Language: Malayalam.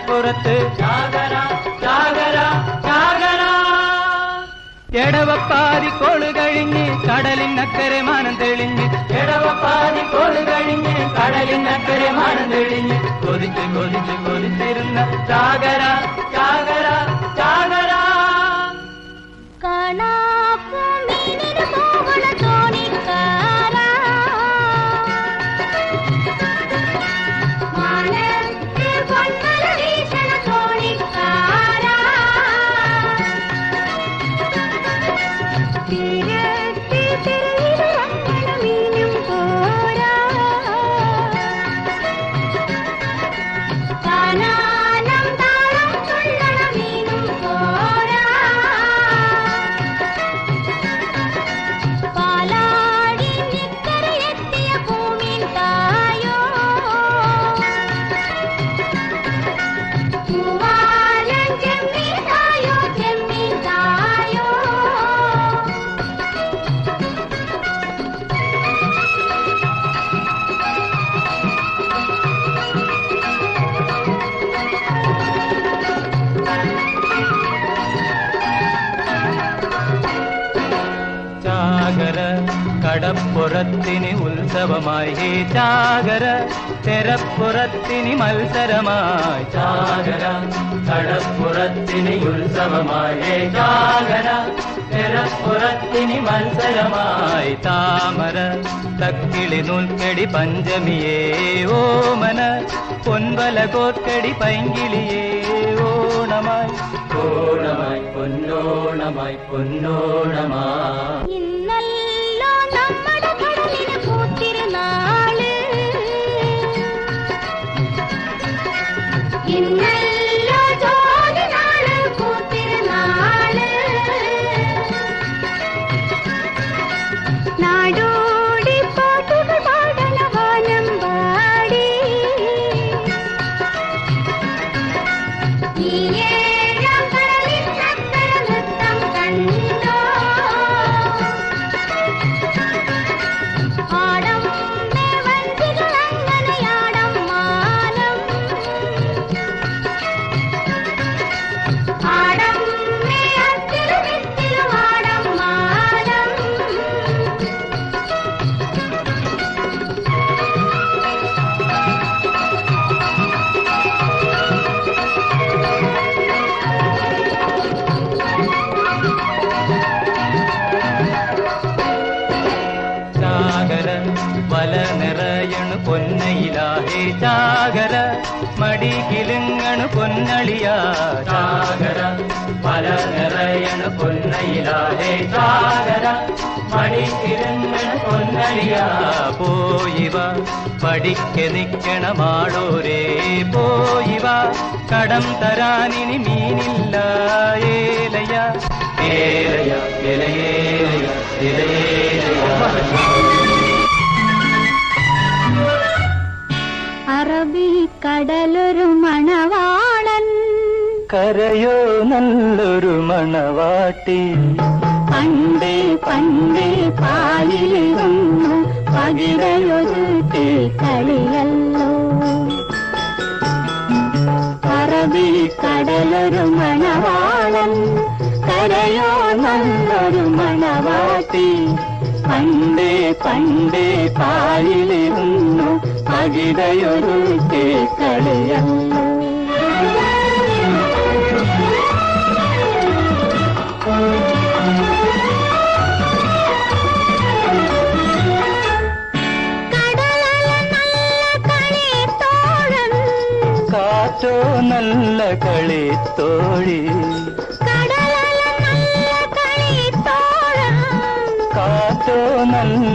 കടപ്പുറത്ത് എടവപ്പാതി കോള് കഴിഞ്ഞ് കടലിനക്കരെ മാനം തെളിഞ്ഞ് എടവപ്പാതി കോള് കഴിഞ്ഞ് കടലിനക്കരെ മാനം തെളിഞ്ഞ് കൊതിച്ച് കൊതിച്ച് കൊതിച്ചിരുന്ന ചാകര ചാകര ചാകര കടപ്പുറത്തിന് ഉത്സവമായി ചാകര തെരപ്പുറത്തിന് മത്സരമായി ചാകര കടപ്പുറത്തിന് ഉത്സവമായി ചാകര തെരപ്പുറത്തിന് മത്സരമായി താമര തക്കിളി നൂൽക്കടി പഞ്ചമിയേ ഓമന പൊൻവല കോർക്കടി പൈങ്കിളിയേ ഓണമായി ഓണമായി പൊന്നോണമായി പൊന്നോണമായി വല നിറയണു പൊന്നയിലാഹേ ചാകര മടി കിലുങ്ങണു പൊന്നളിയാ ചാകര വല നിറയണു പൊന്നയിലാഹേ ചാകര മടി കിലുങ്ങണു പൊന്നളിയാ പോയിവ പഠിക്കെ നിക്കണ മാടോരേ പോയിവ കടം തരാനിനി മീനില്ല ഏലയ ഏലയ ഇലയേലയ ഇലയേലയ അറബിക്കടലൊരു മണവാളൻ കരയോ നല്ലൊരു മണവാട്ടി പണ്ടേ പണ്ടേ പാലിലിരുന്നു പകിടയൊരു കളിയല്ലോ അറബിക്കടലൊരു മണവാളൻ കരയോ നല്ലൊരു മണവാട്ടി പണ്ടേ പണ്ടേ പാലിലിരുന്നു പകിടയൊരു കളിയല്ലോ കാറ്റോ നല്ല കളിത്തോഴി കാറ്റോ നല്ല